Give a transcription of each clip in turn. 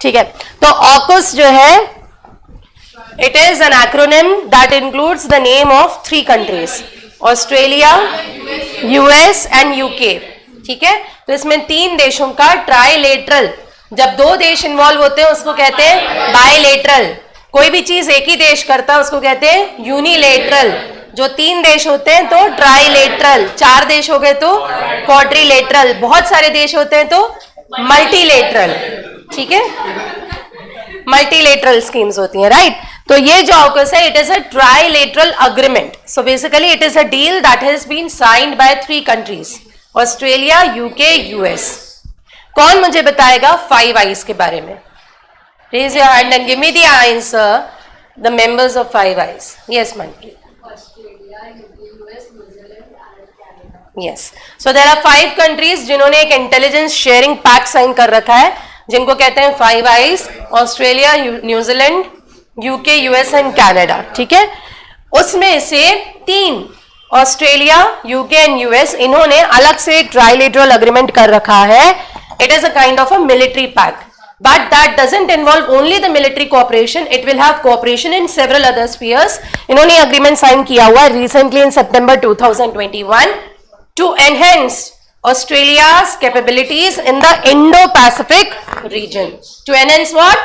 ठीक है, तो ऑकस जो है it is an acronym that includes the name of 3 countries, Australia, US and UK. ठीक है, तो इसमें 3 देशों का ट्राइलेटरल, जब 2 देश इन्वॉल्व होते हैं उसको कहते हैं बायलेटरल, कोई भी चीज एक ही देश करता है उसको कहते हैं यूनिलेटरल, जो 3 देश होते हैं तो ट्राइलेटरल, 4 देश हो गए तो क्वाड्रिलेटरल, बहुत सारे देश होते हैं तो मल्टीलेटरल। ठीक है, मल्टीलेटरल स्कीम्स होती हैं, राइट। तो ये जो ऑकस है it is a trilateral agreement, so basically it is a deal that has been signed by 3 countries, Australia, UK, US. कौन मुझे बताएगा 5 आईज के बारे में? Raise your hand and give me the answer, the members of 5 eyes. Yes Manpreet. Yes, so there are 5 countries जिन्होंने एक intelligence sharing pact sign कर रखा है, जिनको कहते हैं 5 eyes, Australia, New Zealand, UK, US and Canada. ठीक है, उसमें से 3 ऑस्ट्रेलिया, यूके एंड यूएस, इन्होंने अलग से एक ट्राइलेटरल अग्रीमेंट कर रखा है। It is a kind of a military pact, but that doesn't involve only the military cooperation, it will have cooperation in several other spheres. इन्होंने agreement sign किया हुआ है recently in September 2021 to enhance Australia's capabilities in the Indo-Pacific region. To enhance what?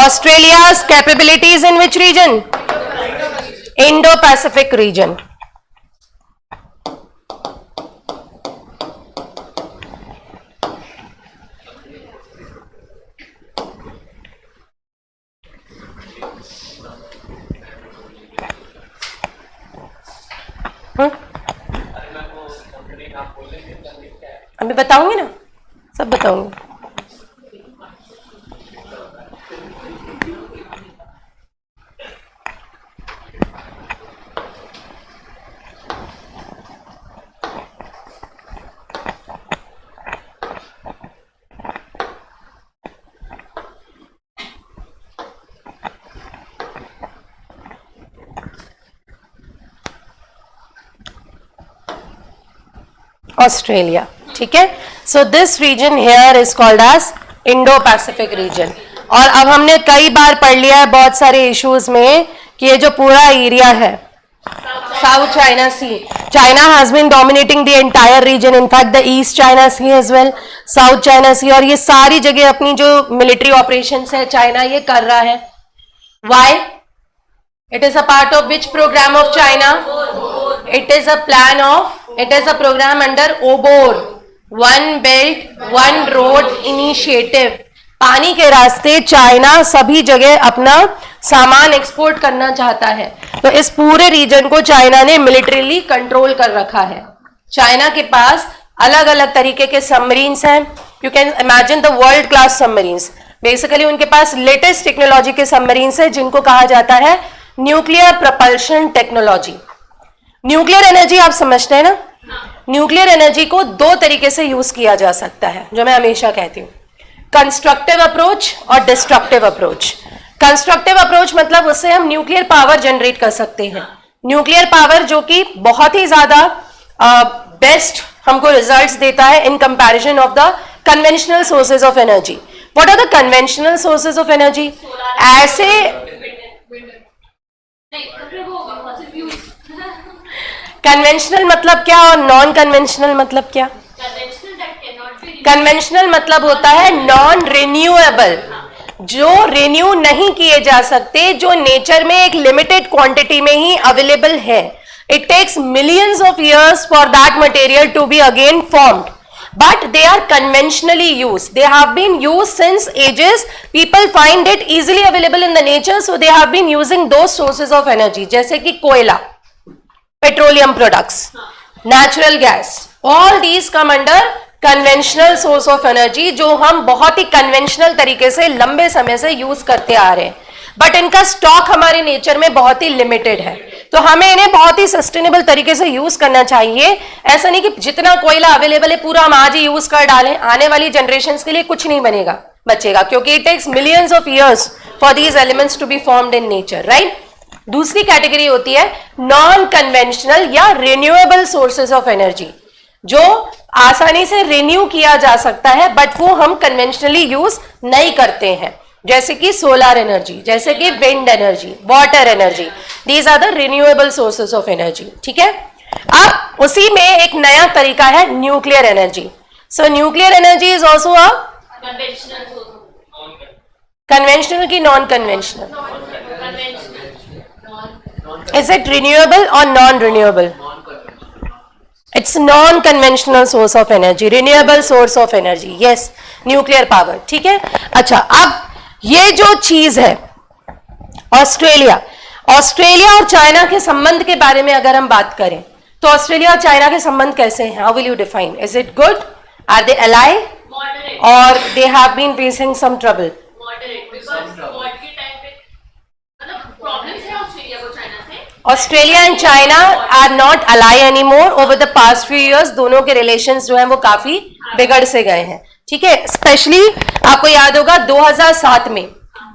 Australia's capabilities in which region? Indo-Pacific region. अभी बताऊंगी ना, सब बताऊंगी। Australia, ठीक है। So this region here is called as Indo Pacific region. और अब हमने कई बार पढ़ लिया है बहुत सारे इश्यूज में कि ये जो पूरा एरिया है South China Sea, China has been dominating the entire region, in fact the East China Sea as well, South China Sea, और ये सारी जगह अपनी जो मिलिट्री ऑपरेशंस है चाइना ये कर रहा है। Why? It is a part of which programme of China? It is a plan of, it is a program under OBOR, One Belt One Road Initiative। पानी के रास्ते चाइना सभी जगह अपना सामान एक्सपोर्ट करना चाहता है, तो इस पूरे रीजन को चाइना ने मिलिट्रीली कंट्रोल कर रखा है। चाइना के पास अलग अलग तरीके के सबमरीन्स हैं, you can imagine the world class submarines. Basically उनके पास लेटेस्ट टेक्नोलॉजी के सबमरीन्स हैं जिनको कहा जाता है nuclear propulsion technology. Nuclear energy आप समझते हैं ना, न्यूक्लियर एनर्जी को 2 तरीके से यूज किया जा सकता है, जो मैं हमेशा कहती हूँ, कंस्ट्रक्टिव अप्रोच और डिस्ट्रक्टिव अप्रोच। कंस्ट्रक्टिव अप्रोच मतलब उससे हम न्यूक्लियर पावर जनरेट कर सकते हैं, न्यूक्लियर पावर जो कि बहुत ही ज्यादा बेस्ट हमको रिजल्ट्स देता है in comparison of the conventional sources of energy. What are the conventional sources of energy? ऐसे कन्वेंशनल मतलब क्या और नॉन कन्वेंशनल मतलब क्या? कन्वेंशनल मतलब होता है नॉन रिन्यूएबल, जो रिन्यू नहीं किए जा सकते, जो नेचर में एक लिमिटेड क्वांटिटी में ही अवेलेबल है। It takes millions of years for that material to be again formed, but they are conventionally used. They have been used since ages. People find it easily available in the nature, so they have been using those sources of energy, जैसे कि कोयला, petroleum products, natural gas, all these come under conventional source of energy, जो हम बहुत ही conventional तरीके से लंबे समय से यूज करते आ रहे हैं, बट इनका स्टॉक हमारे नेचर में बहुत ही लिमिटेड है, तो हमें इन्हें बहुत ही सस्टेनेबल तरीके से यूज करना चाहिए। ऐसा नहीं कि जितना कोयला अवेलेबल है पूरा हम आज ही यूज कर डालें, आने वाली जनरेशंस के लिए कुछ नहीं बचेगा, क्योंकि it takes millions of years for these elements to be formed in nature, right. दूसरी कैटेगरी होती है नॉन कन्वेंशनल या रिन्यूएबल सोर्सेज ऑफ एनर्जी। जो आसानी से रिन्यू किया जा सकता है, बट वो हम कन्वेंशनली यूज नहीं करते हैं, जैसे कि सोलर एनर्जी, जैसे कि wind energy, water energy, these are the renewable sources of energy. ठीक है, अब उसी में एक नया तरीका है nuclear energy. So nuclear energy is also a conventional की non conventional? Is it renewable और non renewable? It's non conventional source of energy, renewable source of energy, yes, nuclear power. ठीक है, अच्छा, अब ये जो चीज है ऑस्ट्रेलिया और चाइना के संबंध के बारे में अगर हम बात करें, तो ऑस्ट्रेलिया और चाइना के संबंध कैसे हैं? How will you define? Is it good? Are they ally और they have been facing some trouble? Australia and China are not ally any more. Over the past few years दोनों के relations जो हैं वो काफी बिगड़ से गए हैं। ठीक है, स्पेशली आपको याद होगा 2007 में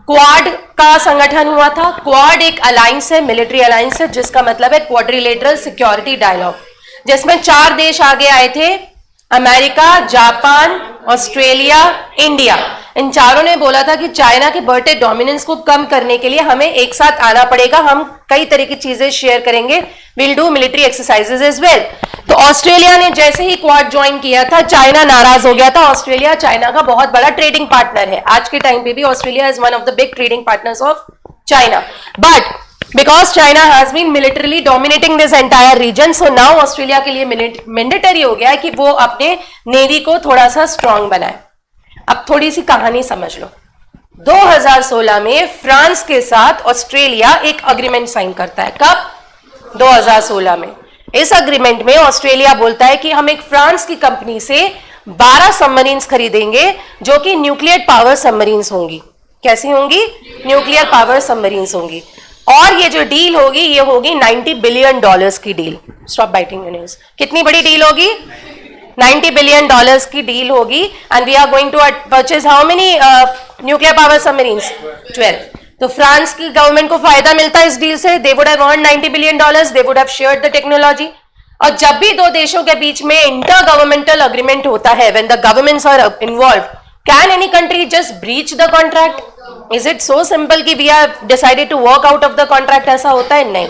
क्वाड का संगठन हुआ था। क्वाड एक अलायंस है, मिलिट्री अलायंस है, जिसका मतलब है क्वाड्रिलेटरल सिक्योरिटी डायलॉग, जिसमें 4 देश आगे आए थे, अमेरिका, जापान, ऑस्ट्रेलिया, इंडिया। इन चारों ने बोला था कि चाइना के बढ़ते डोमिनेंस को कम करने के लिए हमें एक साथ आना पड़ेगा, हम कई तरह की चीजें शेयर करेंगे, will do military exercises as well. तो ऑस्ट्रेलिया ने जैसे ही क्वाड ज्वाइन किया था, चाइना नाराज हो गया था। ऑस्ट्रेलिया चाइना का बहुत बड़ा ट्रेडिंग पार्टनर है, आज के टाइम पे भी Australia is one of the big trading partners of China, but because China has been militarily dominating this entire region, so now Australia के लिए मैंडेटरी हो गया है कि वो अपने नेवी को थोड़ा सा स्ट्रांग बनाए। अब थोड़ी सी कहानी समझ लो। 2016 में फ्रांस के साथ ऑस्ट्रेलिया एक अग्रीमेंट साइन करता है। कब? 2016 में। इस अग्रीमेंट में ऑस्ट्रेलिया बोलता है कि हम एक फ्रांस की कंपनी से 12 सबमरीन्स खरीदेंगे, जो कि न्यूक्लियर पावर सबमरीन्स होंगी। कैसी होंगी? न्यूक्लियर पावर सबमरीन्स होंगी। और ये जो डील होगी, ये होगी $90 बिलियन की डील। Stop biting news. कितनी बड़ी डील होगी? $90 बिलियन की डील होगी। And we are going to purchase how many nuclear power submarines? 12। तो फ्रांस की गवर्नमेंट को फायदा मिलता है इस डील से। They would have earned $90 billion, they would have shared the technology. और जब भी दो देशों के बीच में इंटर गवर्नमेंटल अग्रीमेंट होता है, when the governments are involve, can any country just breach the contract? Is it so simple कि we are decided to work out of the contract? ऐसा होता है? नहीं,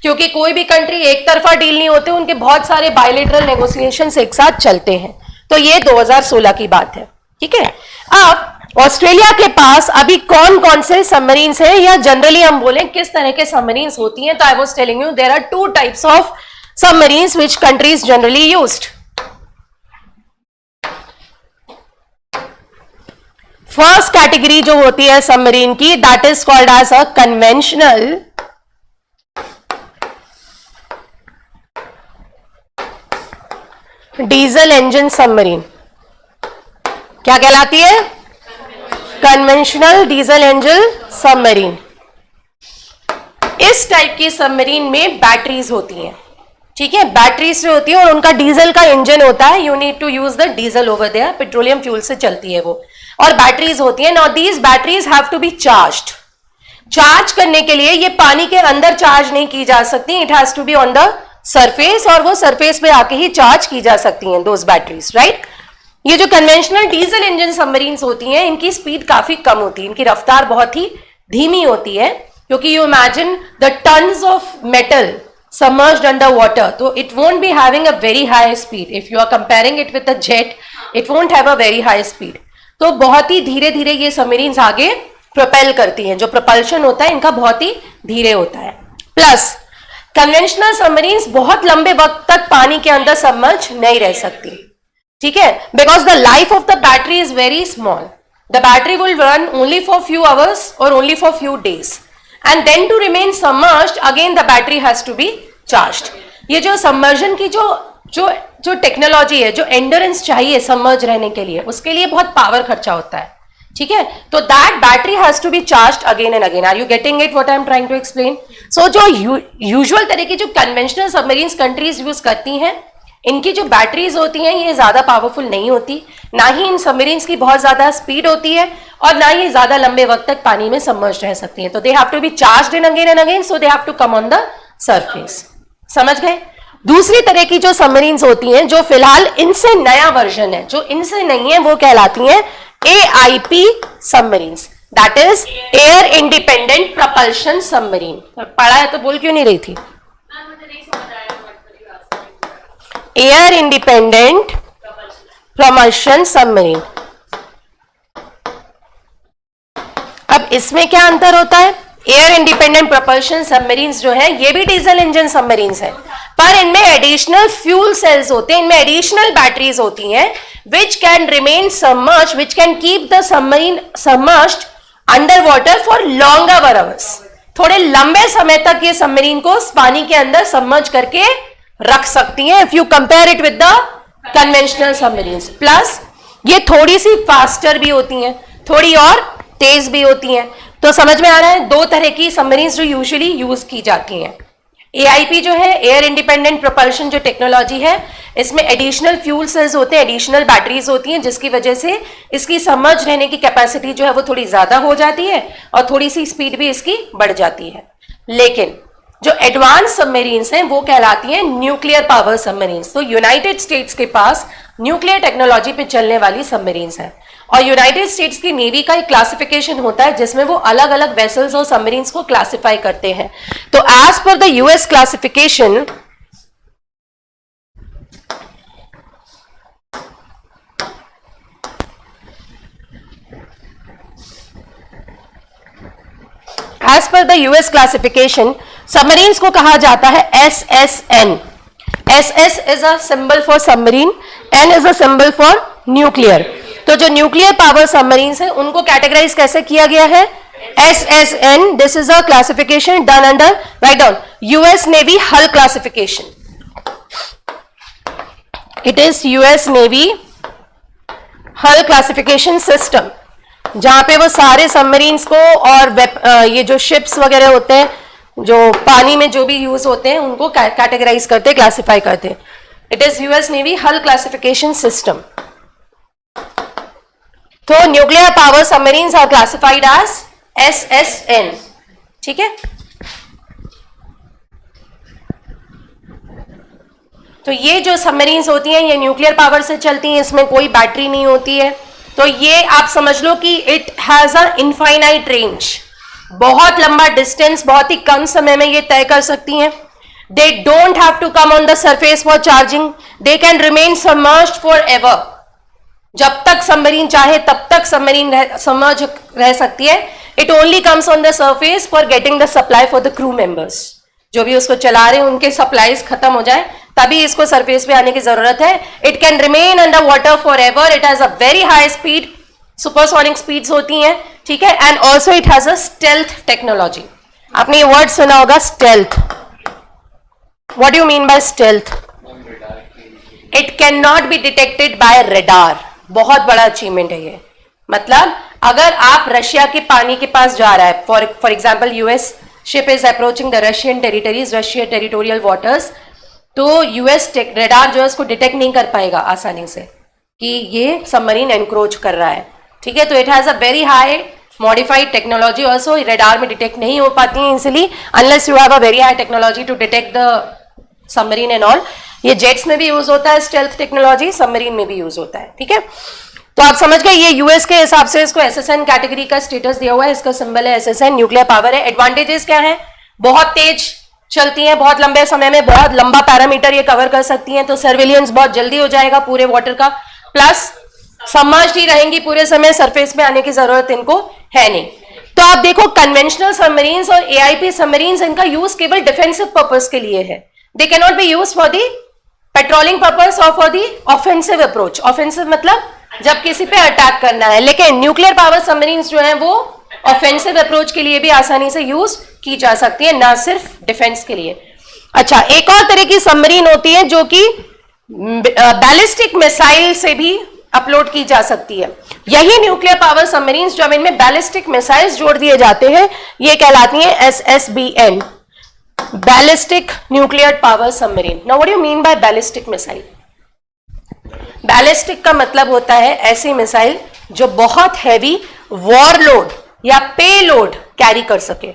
क्योंकि कोई भी कंट्री एक तरफा डील नहीं होते, उनके बहुत सारे बायलैटरल नेगोशिएशंस एक साथ चलते हैं। तो ये 2016 की बात है। ठीक है, अब ऑस्ट्रेलिया के पास अभी कौन कौन से सबमरीन्स हैं, या जनरली हम बोलें किस तरह के सबमरीन्स होती हैं, तो I was telling you there are 2 types of submarines which countries generally used. First category जो होती है सबमरीन की, that is called as a conventional diesel engine submarine. क्या कहलाती है? Conventional diesel engine submarine. इस टाइप की सबमरीन में बैटरीज होती हैं। ठीक है, बैटरीज से होती है और उनका डीजल का इंजन होता है। You need to use the diesel over there, petroleum fuel से चलती है वो, और बैटरीज होती है। Now these batteries have to be charged. Charge करने के लिए ये पानी के अंदर चार्ज नहीं की जा सकती, it has to be on the surface, और वो सरफेस पे आके ही चार्ज की जा सकती हैं दोज बैटरीज, राइट। ये जो कन्वेंशनल डीजल इंजन सबमरीन्स होती हैं, इनकी स्पीड काफी कम होती है, इनकी रफ्तार बहुत ही धीमी होती है, क्योंकि you imagine the tons of metal submerged under water, so it won't be having a very high speed. If you are comparing it with a jet, it won't have a very high speed. तो बहुत ही धीरे धीरे ये submarines आगे propel करती हैं। जो propulsion होता है इनका बहुत ही धीरे होता है। प्लस कन्वेंशनल सबमरीन्स बहुत लंबे वक्त तक पानी के अंदर सबमर्ज नहीं रह सकती। ठीक है, because the life of the battery is very small. The battery will run only for few hours और only for few days, and then to remain submerged again the battery has to be charged. ये जो सबमर्जन की जो technology है, जो endurance चाहिए submerge रहने के लिए, उसके लिए बहुत पावर खर्चा होता है। ठीक है, तो that battery has to be charged again and again. Are you getting it what I am trying to explain? So जो यूजुअल तरह की जो कन्वेंशनल सबमरीन्स कंट्रीज यूज करती हैं, इनकी जो बैटरीज होती हैं ये ज्यादा पावरफुल नहीं होती, ना ही इन सबमरीन्स की बहुत ज्यादा स्पीड होती है, और ना ही ज्यादा लंबे वक्त तक पानी में सबमर्ज रह सकती हैं। तो they have to be charged in again and again, so they have to come on the surface. समझ गए? दूसरी तरह की जो सबमरीन्स होती हैं, जो फिलहाल इनसे नया वर्जन है, जो इनसे नहीं है, वो कहलाती हैं AIP submarines, that is air independent propulsion submarine. पढ़ा है तो बोल क्यों नहीं रही थी? Air independent propulsion submarine. अब इसमें क्या अंतर होता है? एयर इंडिपेंडेंट प्रपल्शन सबमरीन्स जो है ये भी डीजल इंजन सबमरीन्स है, पर इनमें एडिशनल फ्यूल सेल्स होते हैं, इनमें एडिशनल बैटरीज होती हैं which can remain submerged, which can keep the submarine submerged under water for longer hours. थोड़े लंबे समय तक ये सबमरीन को पानी के अंदर सबमर्ज करके रख सकती हैं if you compare it with the conventional submarines. Plus ये थोड़ी सी फास्टर भी होती हैं, थोड़ी और तेज भी होती हैं। तो समझ में आ रहा है, दो तरह की सबमरीन्स जो यूजुअली यूज की जाती हैं। AIP जो है एयर इंडिपेंडेंट प्रोपल्शन जो टेक्नोलॉजी है, इसमें एडिशनल फ्यूल सेल्स होते हैं, एडिशनल बैटरीज होती हैं, जिसकी वजह से इसकी सबमर्ज रहने की कैपेसिटी जो है वो थोड़ी ज्यादा हो जाती है और थोड़ी सी स्पीड भी इसकी बढ़ जाती है। लेकिन जो एडवांस सबमरीन्स हैं वो कहलाती हैं न्यूक्लियर पावर सबमरीन्स। तो यूनाइटेड स्टेट्स के पास न्यूक्लियर टेक्नोलॉजी पे चलने वाली सबमरीन्स हैं, और यूनाइटेड स्टेट्स की नेवी का एक क्लासिफिकेशन होता है जिसमें वो अलग अलग वेसल्स और सबमरीन्स को क्लासिफाई करते हैं। तो as per the US classification, as per the US classification submarines को कहा जाता है SSN। SS is a symbol for submarine, N is a symbol for nuclear. तो जो न्यूक्लियर पावर सबमरीन्स हैं उनको कैटेगराइज कैसे किया गया है? SSN। This is a classification done under, right down, US navy hull classification. It is US navy hull classification system, जहां पे वो सारे सबमरीन्स को और ये जो शिप्स वगैरह होते हैं जो पानी में जो भी यूज होते हैं उनको कैटेगराइज करते, क्लासिफाई करते। It is US navy hull classification system. तो nuclear power submarines are classified as SSN, ठीक है। तो ये जो सबमरीन्स होती हैं ये न्यूक्लियर पावर से चलती हैं, इसमें कोई बैटरी नहीं होती है। तो ये आप समझ लो कि it has a infinite range, बहुत लंबा डिस्टेंस बहुत ही कम समय में ये तय कर सकती हैं। They don't have to come on the surface for charging, they can remain submerged forever. जब तक सबमरीन चाहे तब तक सबमरीन सबमर्ज रह सकती है। It only comes on the surface for getting the supply for the crew members. जो भी उसको चला रहे हैं उनके सप्लाईज खत्म हो जाए तभी इसको सरफेस पे आने की जरूरत है। It can remain under water for ever. It has a very high speed, supersonic speeds होती हैं, ठीक है। And also it has a stealth technology. आपने ये वर्ड सुना होगा stealth. What do you mean by stealth? It can not be detected by radar. बहुत बड़ा अचीवमेंट है ये। मतलब अगर आप रशिया के पानी के पास जा रहा है, for example US ship is approaching the Russian territories, Russian territorial waters, तो यूएस रेडार जो है उसको डिटेक्ट नहीं कर पाएगा आसानी से कि ये सबमरीन एनक्रोच कर रहा है, ठीक है। तो it has a very high modified technology also. Radar में डिटेक्ट नहीं हो पाती है easily unless you have a very high technology to detect the submarine and all. ये जेट्स में भी यूज होता है स्टेल्थ टेक्नोलॉजी, सबमरीन में भी यूज होता है, ठीक है। तो आप समझ गए, ये यूएस के हिसाब से इसको SSN कैटेगरी का स्टेटस दिया हुआ है। इसका सिंबल है SSN, न्यूक्लियर पावर है। एडवांटेजेस क्या है? बहुत तेज चलती हैं, बहुत लंबे समय में बहुत लंबा पैरामीटर ये कवर कर सकती हैं, तो सर्विलियंस बहुत जल्दी हो जाएगा पूरे वाटर का। प्लस सबमर्ज्ड ही रहेंगी पूरे समय, सरफेस पे आने की जरूरत इनको है नहीं। तो आप देखो कन्वेंशनल सबमरीन्स और AIP सबमरीन्स, इनका यूज केवल डिफेंसिव पर्पस के लिए है। They can not be use for the patrolling purpose और for the offensive approach. Offensive मतलब जब किसी पे अटैक करना है। लेकिन न्यूक्लियर पावर सबमरीन्स जो है वो ऑफेंसिव अप्रोच के लिए भी आसानी से यूज की जा सकती है, ना सिर्फ डिफेंस के लिए। अच्छा, एक और तरह की सबमरीन होती है जो कि बैलिस्टिक मिसाइल से भी अपलोड की जा सकती है। यही न्यूक्लियर पावर सबमरीन्स जब इनमें बैलिस्टिक मिसाइल्स जोड़ दिए जाते हैं ये कहलाती हैं SSBN, ballistic nuclear power submarine. Now what do you mean by ballistic missile? Ballistic का मतलब होता है ऐसी मिसाइल जो बहुत हैवी वॉरलोड या पे लोड कैरी कर सके।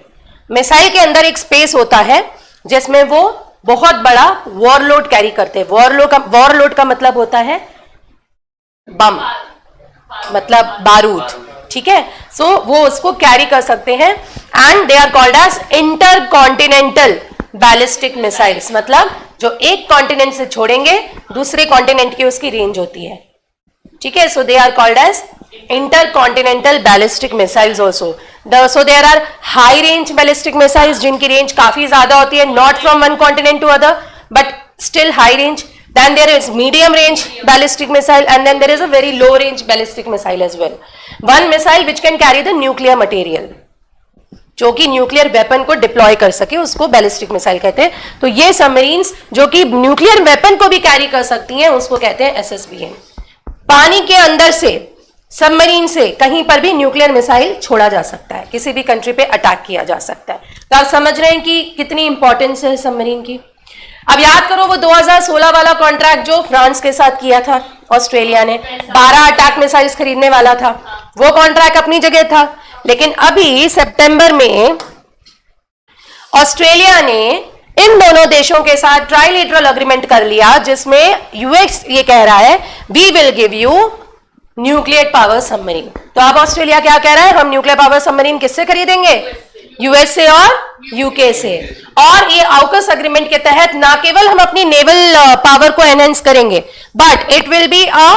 मिसाइल के अंदर एक स्पेस होता है जिसमें वो बहुत बड़ा वॉर लोड कैरी करते हैं। वॉर लोड का मतलब होता है बम, मतलब बारूद, ठीक है। सो वो उसको कैरी कर सकते हैं and they are called as intercontinental ballistic missiles, मतलब जो एक कॉन्टिनेंट से छोड़ेंगे दूसरे कॉन्टिनेंट की उसकी रेंज होती है, ठीक है। So they are called as intercontinental ballistic missiles also. So there are high range ballistic missiles जिनकी रेंज काफी ज्यादा होती है, not from one continent to other but still high range. Then there is medium range ballistic missile and then there is a very low range ballistic missile as well. One missile which can carry the nuclear material, जो कि nuclear weapon को deploy कर सके, उसको ballistic missile कहते हैं। तो ये सबमरीन्स जो कि न्यूक्लियर वेपन को भी कैरी कर सकती हैं उसको कहते हैं SSBM। पानी के अंदर से सबमरीन से कहीं पर भी न्यूक्लियर मिसाइल छोड़ा जा सकता है, किसी भी कंट्री पे अटैक किया जा सकता है। तो आप समझ रहे हैं कि कितनी इंपॉर्टेंस है सबमरीन की। अब याद करो वो 2016 वाला कॉन्ट्रैक्ट जो फ्रांस के साथ किया था ऑस्ट्रेलिया ने, 12 अटैक मिसाइल्स खरीदने वाला था, वो कॉन्ट्रैक्ट अपनी जगह था। लेकिन अभी सितंबर में ऑस्ट्रेलिया ने इन दोनों देशों के साथ ट्राइलेटरल अग्रीमेंट कर लिया जिसमें यूएस ये कह रहा है we will give you nuclear power submarine. तो अब ऑस्ट्रेलिया क्या कह रहा है, हम न्यूक्लियर पावर सबमरीन किससे खरीदेंगे, यूएस से और यूके से। और ये आउकस अग्रीमेंट के तहत ना केवल हम अपनी नेवल पावर को एनहेंस करेंगे but it will be a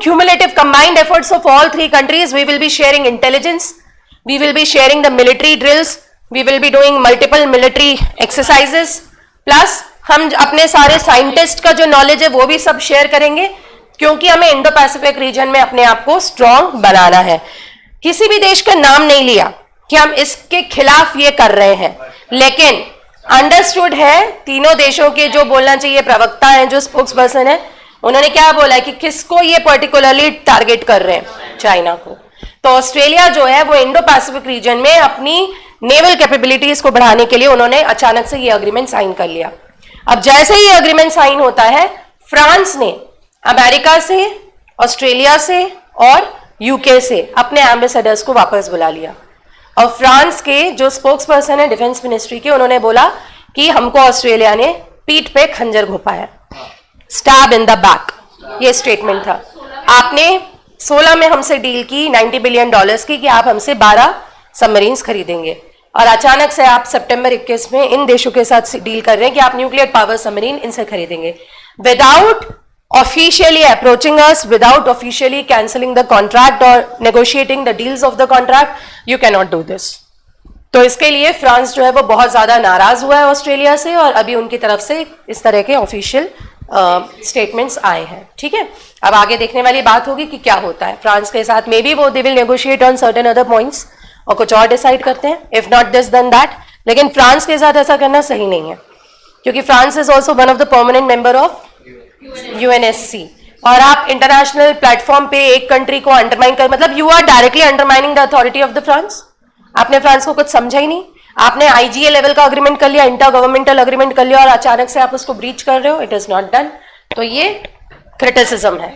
cumulative combined efforts of all three countries. We will be sharing intelligence, we will be sharing the military drills, we will be doing multiple military exercises, plus हम अपने सारे scientist का जो knowledge है वो भी सब share करेंगे, क्योंकि हमें इंडो पैसिफिक रीजन में अपने आप को स्ट्रांग बनाना है। किसी भी देश का नाम नहीं लिया कि हम इसके खिलाफ ये कर रहे हैं, लेकिन अंडरस्टूड है तीनों देशों के जो बोलना चाहिए प्रवक्ता हैं, जो स्पोक्स पर्सन है, उन्होंने क्या बोला है कि किसको ये पर्टिकुलरली टारगेट कर रहे हैं, चाइना को। तो ऑस्ट्रेलिया जो है वो इंडो पैसिफिक रीजन में अपनी नेवल कैपेबिलिटीज को बढ़ाने के लिए उन्होंने अचानक से ये अग्रीमेंट साइन कर लिया। अब जैसे ही ये अग्रीमेंट साइन होता है, फ्रांस ने अमेरिका से, ऑस्ट्रेलिया से और यूके से अपने एम्बेसडर्स को वापस बुला लिया। और फ्रांस के जो स्पोक्स पर्सन है डिफेंस मिनिस्ट्री के, उन्होंने बोला कि हमको ऑस्ट्रेलिया ने पीठ पे खंजर घोपा है, स्टैब इन द बैक, ये स्टेटमेंट था। आपने 16 में हमसे डील की $90 बिलियन की कि आप हमसे 12 सबमरीन्स खरीदेंगे, और अचानक से आप सितंबर 21 में इन देशों के साथ डील कर रहे हैं कि आप न्यूक्लियर पावर सबमरीन इनसे खरीदेंगे without officially approaching us, without officially cancelling the contract और negotiating the deals of the contract. You can not do this. तो इसके लिए फ्रांस जो है वो बहुत ज्यादा नाराज हुआ है ऑस्ट्रेलिया से, और अभी उनकी तरफ से इस तरह के ऑफिशियल स्टेटमेंट्स आए हैं, ठीक है। अब आगे देखने वाली बात होगी कि क्या होता है फ्रांस के साथ। मे बी वो they will negotiate on certain other points और कुछ और डिसाइड करते हैं, if not this then that. लेकिन फ्रांस के साथ ऐसा करना सही नहीं है, क्योंकि France is also one of the permanent member of UNSC, और आप इंटरनेशनल प्लेटफॉर्म पे एक कंट्री को अंडरमाइन कर, मतलब you are directly undermining the authority of the France. आपने फ्रांस को कुछ समझा ही नहीं, आपने IGA लेवल का अग्रीमेंट कर लिया, इंटर गवर्नमेंटल अग्रीमेंट कर लिया, और अचानक से आप उसको ब्रीच कर रहे हो। It is not done. तो ये क्रिटिसिज्म है।